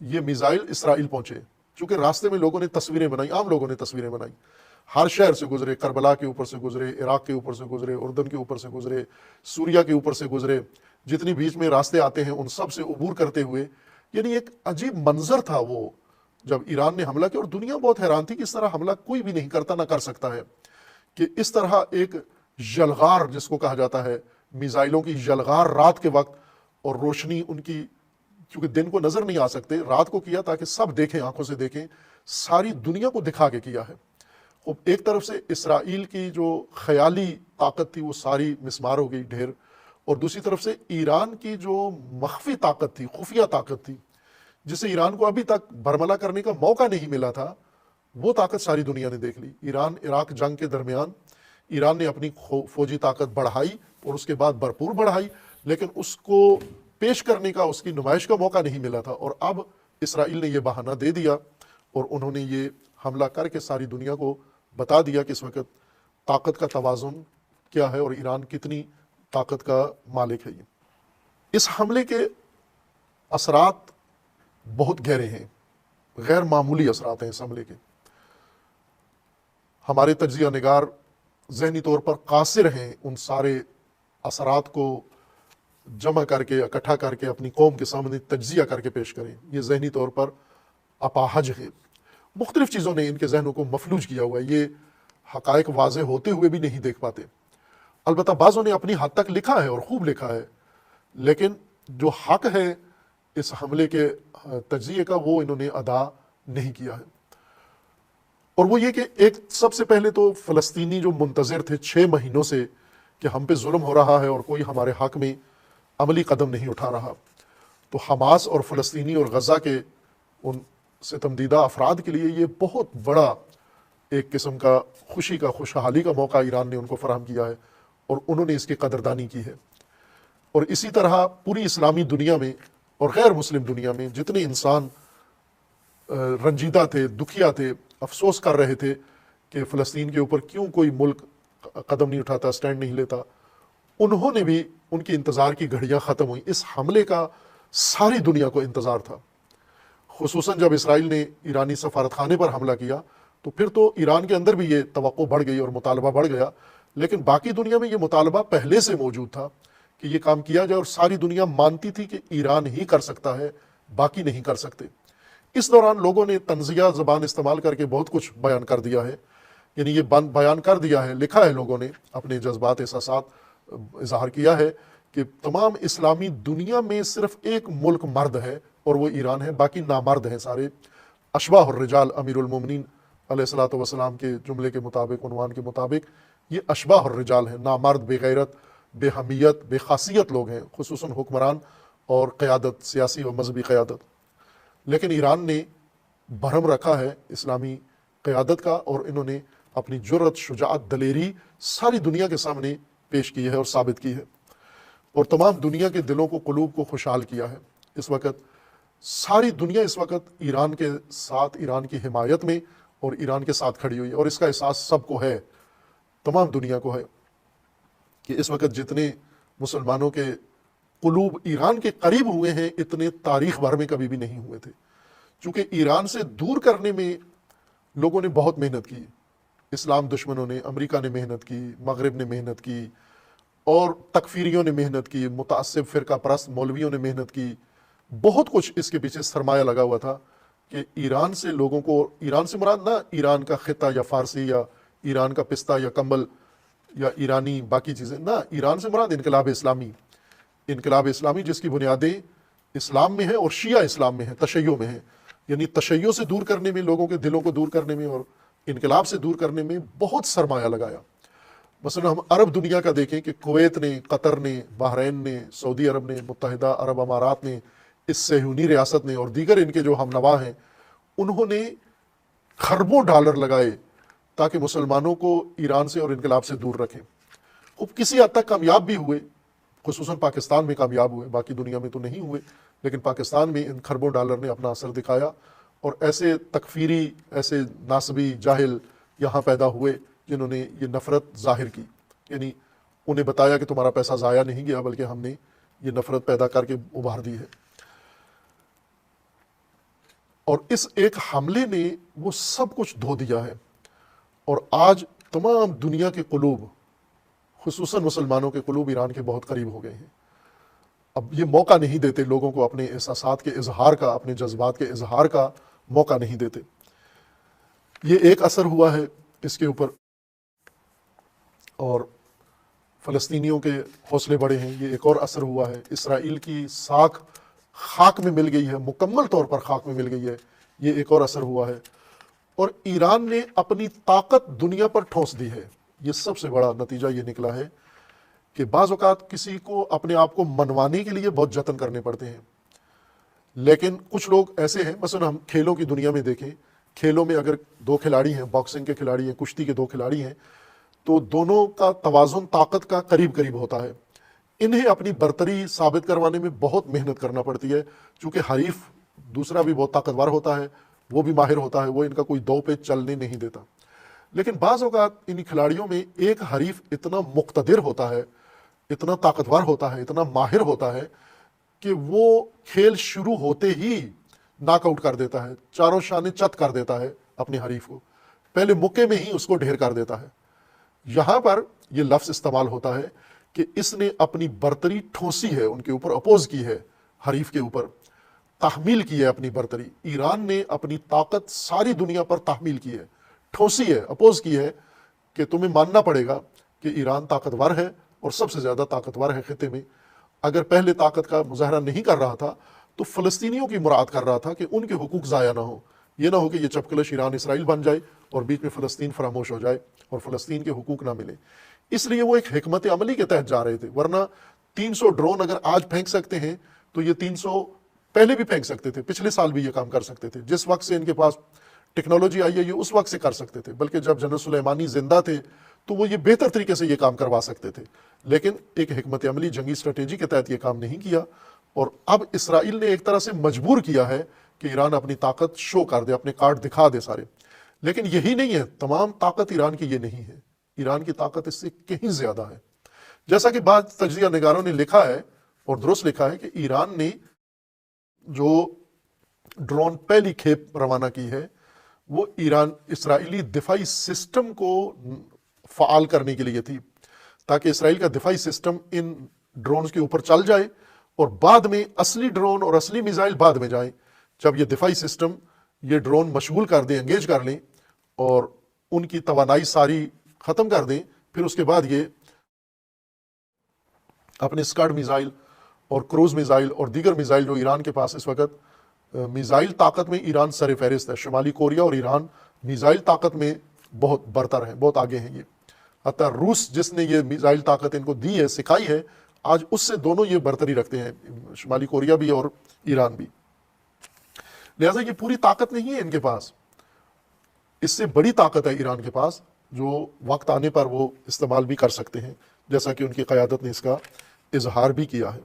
S2: یہ میزائل اسرائیل پہنچے. چونکہ راستے میں لوگوں نے تصویریں بنائی، عام لوگوں نے تصویریں بنائی، ہر شہر سے گزرے، کربلا کے اوپر سے گزرے، عراق کے اوپر سے گزرے، اردن کے اوپر سے گزرے، سوریا کے اوپر سے گزرے، جتنی بیچ میں راستے آتے ہیں ان سب سے عبور کرتے ہوئے. یعنی ایک عجیب منظر تھا وہ جب ایران نے حملہ کیا، اور دنیا بہت حیران تھی کہ اس طرح حملہ کوئی بھی نہیں کرتا، نہ کر سکتا ہے، کہ اس طرح ایک یلغار جس کو کہا جاتا ہے، میزائلوں کی یلغار رات کے وقت، اور روشنی ان کی، کیونکہ دن کو نظر نہیں آ سکتے، رات کو کیا تاکہ سب دیکھیں، آنکھوں سے دیکھیں، ساری دنیا کو دکھا کے کیا ہے۔ ایک طرف سے اسرائیل کی جو خیالی طاقت تھی وہ ساری مسمار ہو گئی، ڈھیر، اور دوسری طرف سے ایران کی جو مخفی طاقت تھی، خفیہ طاقت تھی، جسے ایران کو ابھی تک برملا کرنے کا موقع نہیں ملا تھا، وہ طاقت ساری دنیا نے دیکھ لی۔ ایران عراق جنگ کے درمیان ایران نے اپنی فوجی طاقت بڑھائی اور اس کے بعد بھرپور بڑھائی، لیکن اس کو پیش کرنے کا، اس کی نمائش کا موقع نہیں ملا تھا، اور اب اسرائیل نے یہ بہانہ دے دیا اور انہوں نے یہ حملہ کر کے ساری دنیا کو بتا دیا کہ اس وقت طاقت کا توازن کیا ہے اور ایران کتنی طاقت کا مالک ہے۔ اس حملے کے اثرات بہت گہرے ہیں، غیر معمولی اثرات ہیں اس حملے کے۔ ہمارے تجزیہ نگار ذہنی طور پر قاصر ہیں ان سارے اثرات کو جمع کر کے، اکٹھا کر کے اپنی قوم کے سامنے تجزیہ کر کے پیش کریں، یہ ذہنی طور پر اپاہج ہیں۔ مختلف چیزوں نے ان کے ذہنوں کو مفلوج کیا ہوا ہے، یہ حقائق واضح ہوتے ہوئے بھی نہیں دیکھ پاتے۔ البتہ بعضوں نے اپنی حد تک لکھا ہے اور خوب لکھا ہے، لیکن جو حق ہے اس حملے کے تجزیے کا وہ انہوں نے ادا نہیں کیا ہے۔ اور وہ یہ کہ ایک سب سے پہلے تو فلسطینی جو منتظر تھے 6 مہینوں سے کہ ہم پہ ظلم ہو رہا ہے اور کوئی ہمارے حق میں عملی قدم نہیں اٹھا رہا، تو حماس اور فلسطینی اور غزہ کے ان ستمدیدہ افراد کے لیے یہ بہت بڑا ایک قسم کا خوشی کا، خوشحالی کا موقع ایران نے ان کو فراہم کیا ہے، اور انہوں نے اس کی قدردانی کی ہے۔ اور اسی طرح پوری اسلامی دنیا میں اور غیر مسلم دنیا میں جتنے انسان رنجیدہ تھے، دکھیا تھے، افسوس کر رہے تھے کہ فلسطین کے اوپر کیوں کوئی ملک قدم نہیں اٹھاتا، سٹینڈ نہیں لیتا، انہوں نے بھی، ان کی انتظار کی گھڑیاں ختم ہوئیں۔ اس حملے کا ساری دنیا کو انتظار تھا، خصوصاً جب اسرائیل نے ایرانی سفارت خانے پر حملہ کیا تو پھر تو ایران کے اندر بھی یہ توقع بڑھ گئی اور مطالبہ بڑھ گیا، لیکن باقی دنیا میں یہ مطالبہ پہلے سے موجود تھا کہ یہ کام کیا جائے، اور ساری دنیا مانتی تھی کہ ایران ہی کر سکتا ہے، باقی نہیں کر سکتے۔ اس دوران لوگوں نے طنزیہ زبان استعمال کر کے بہت کچھ بیان کر دیا ہے، یعنی یہ بیان کر دیا ہے، لکھا ہے، لوگوں نے اپنے جذبات، احساسات اظہار کیا ہے کہ تمام اسلامی دنیا میں صرف ایک ملک مرد ہے اور وہ ایران ہے، باقی نامرد ہیں سارے۔ اشباح الرجال، امیر المومنین علیہ الصلوۃ والسلام کے جملے کے مطابق، عنوان کے مطابق، یہ اشباح الرجال ہیں، نامرد، بے غیرت، بے حمیت، بے خاصیت لوگ ہیں، خصوصاً حکمران اور قیادت، سیاسی و مذہبی قیادت۔ لیکن ایران نے بھرم رکھا ہے اسلامی قیادت کا، اور انہوں نے اپنی جرأت، شجاعت، دلیری ساری دنیا کے سامنے پیش کی ہے اور ثابت کی ہے، اور تمام دنیا کے دلوں کو، قلوب کو خوشحال کیا ہے۔ اس وقت ساری دنیا اس وقت ایران کے ساتھ، ایران کی حمایت میں اور ایران کے ساتھ کھڑی ہوئی ہے، اور اس کا احساس سب کو ہے، تمام دنیا کو ہے کہ اس وقت جتنے مسلمانوں کے قلوب ایران کے قریب ہوئے ہیں اتنے تاریخ بھر میں کبھی بھی نہیں ہوئے تھے، چونکہ ایران سے دور کرنے میں لوگوں نے بہت محنت کی، اسلام دشمنوں نے، امریکہ نے محنت کی، مغرب نے محنت کی، اور تکفیریوں نے محنت کی، متعصب فرقہ پرست مولویوں نے محنت کی، بہت کچھ اس کے پیچھے سرمایہ لگا ہوا تھا کہ ایران سے لوگوں کو، ایران سے مراد نہ ایران کا خطہ یا فارسی یا ایران کا پستہ یا کمبل یا ایرانی باقی چیزیں، نہ، ایران سے مراد انقلاب اسلامی، انقلاب اسلامی جس کی بنیادیں اسلام میں ہیں اور شیعہ اسلام میں ہیں، تشیع میں ہیں، یعنی تشیع سے دور کرنے میں، لوگوں کے دلوں کو دور کرنے میں اور انقلاب سے دور کرنے میں بہت سرمایہ لگایا۔ مثلا ہم عرب دنیا کا دیکھیں کہ کویت نے، قطر نے، بحرین نے، سعودی عرب نے، متحدہ عرب امارات نے، اس صہیونی ریاست نے اور دیگر ان کے جو ہم نوا ہیں، انہوں نے خربوں ڈالر لگائے تاکہ مسلمانوں کو ایران سے اور انقلاب سے دور رکھیں۔ خوب کسی حد تک کامیاب بھی ہوئے، خصوصاً پاکستان میں کامیاب ہوئے، باقی دنیا میں تو نہیں ہوئے، لیکن پاکستان میں ان خربوں ڈالر نے اپنا اثر دکھایا، اور ایسے تکفیری، ایسے ناسبی جاہل یہاں پیدا ہوئے جنہوں نے یہ نفرت ظاہر کی، یعنی انہیں بتایا کہ تمہارا پیسہ ضائع نہیں گیا بلکہ ہم نے یہ نفرت پیدا کر کے ابھار دی ہے۔ اور اس ایک حملے نے وہ سب کچھ دھو دیا ہے، اور آج تمام دنیا کے قلوب، خصوصاً مسلمانوں کے قلوب ایران کے بہت قریب ہو گئے ہیں۔ اب یہ موقع نہیں دیتے لوگوں کو اپنے احساسات کے اظہار کا، اپنے جذبات کے اظہار کا موقع نہیں دیتے۔ یہ ایک اثر ہوا ہے اس کے اوپر، اور فلسطینیوں کے حوصلے بڑے ہیں، یہ ایک اور اثر ہوا ہے۔ اسرائیل کی ساکھ خاک میں مل گئی ہے، مکمل طور پر خاک میں مل گئی ہے، یہ ایک اور اثر ہوا ہے۔ اور ایران نے اپنی طاقت دنیا پر ٹھونس دی ہے۔ یہ سب سے بڑا نتیجہ یہ نکلا ہے کہ بعض اوقات کسی کو اپنے آپ کو منوانے کے لیے بہت جتن کرنے پڑتے ہیں، لیکن کچھ لوگ ایسے ہیں، مثلا ہم کھیلوں کی دنیا میں دیکھیں، کھیلوں میں اگر دو کھلاڑی ہیں، باکسنگ کے کھلاڑی ہیں، کشتی کے دو کھلاڑی ہیں، تو دونوں کا توازن طاقت کا قریب قریب ہوتا ہے۔ انہیں اپنی برتری ثابت کروانے میں بہت محنت کرنا پڑتی ہے، چونکہ حریف دوسرا بھی بہت طاقتور ہوتا ہے، وہ بھی ماہر ہوتا ہے، وہ ان کا کوئی دو پہ چلنے نہیں دیتا۔ لیکن بعض اوقات ان کھلاڑیوں میں ایک حریف اتنا مقتدر ہوتا ہے، اتنا طاقتور ہوتا ہے، اتنا ماہر ہوتا ہے کہ وہ کھیل شروع ہوتے ہی ناک آؤٹ کر دیتا ہے، چاروں شانے چت کر دیتا ہے اپنے حریف کو، پہلے موقع میں ہی اس کو ڈھیر کر دیتا ہے۔ یہاں پر یہ لفظ استعمال ہوتا ہے کہ اس نے اپنی برتری ٹھونسی ہے، ان کے اوپر اپوز کی ہے، حریف کے اوپر تحمیل کی ہے اپنی برتری۔ ایران نے اپنی طاقت ساری دنیا پر تحمیل کی ہے، ٹھونسی ہے، اپوز کی ہے کہ تمہیں ماننا پڑے گا کہ ایران طاقتور ہے اور سب سے زیادہ طاقتور ہے خطے میں۔ اگر پہلے طاقت کا مظاہرہ نہیں کر رہا تھا تو فلسطینیوں کی مراد کر رہا تھا کہ ان کے حقوق ضائع نہ ہو، یہ نہ ہو کہ یہ چپکلش ایران اسرائیل بن جائے اور بیچ میں فلسطین فراموش ہو جائے اور فلسطین کے حقوق نہ ملے۔ اس لیے وہ ایک حکمت عملی کے تحت جا رہے تھے، ورنہ 300 ڈرون اگر آج پھینک سکتے ہیں تو یہ 300 پہلے بھی پھینک سکتے تھے، پچھلے سال بھی یہ کام کر سکتے تھے۔ جس وقت سے ان کے پاس ٹیکنالوجی آئی ہے یہ اس وقت سے کر سکتے تھے، بلکہ جب جنرل سلیمانی زندہ تھے تو وہ یہ بہتر طریقے سے یہ کام کروا سکتے تھے، لیکن ایک حکمت عملی جنگی اسٹریٹجی کے تحت یہ کام نہیں کیا۔ اور اب اسرائیل نے ایک طرح سے مجبور کیا ہے کہ ایران اپنی طاقت شو کر دے، اپنے کارڈ دکھا دے سارے۔ لیکن یہی نہیں ہے، تمام طاقت ایران کی یہ نہیں ہے، ایران کی طاقت اس سے کہیں زیادہ ہے۔ جیسا کہ بعض تجزیہ نگاروں نے لکھا ہے اور درست لکھا ہے کہ ایران نے جو ڈرون پہلی کھیپ روانہ کی ہے وہ اسرائیلی دفاعی سسٹم کو فعال کرنے کے لیے تھی، تاکہ اسرائیل کا دفاعی سسٹم ان ڈرونز کے اوپر چل جائے اور بعد میں اصلی ڈرون اور اصلی میزائل بعد میں جائیں۔ جب یہ دفاعی سسٹم یہ ڈرون مشغول کر دیں، انگیج کر لیں اور ان کی توانائی ساری ختم کر دیں، پھر اس کے بعد یہ اپنے اسکڈ میزائل اور کروز میزائل اور دیگر میزائل جو ایران کے پاس اس وقت میزائل طاقت میں ایران سر فہرست ہے، شمالی کوریا اور ایران میزائل طاقت میں بہت برتر ہیں، بہت آگے ہیں۔ یہ حتیٰ روس جس نے یہ میزائل طاقت ان کو دی ہے، سکھائی ہے، آج اس سے دونوں یہ برتری رکھتے ہیں، شمالی کوریا بھی اور ایران بھی۔ لہٰذا یہ پوری طاقت نہیں ہے ان کے پاس، اس سے بڑی طاقت ہے ایران کے پاس جو وقت آنے پر وہ استعمال بھی کر سکتے ہیں، جیسا کہ ان کی قیادت نے اس کا اظہار بھی کیا ہے۔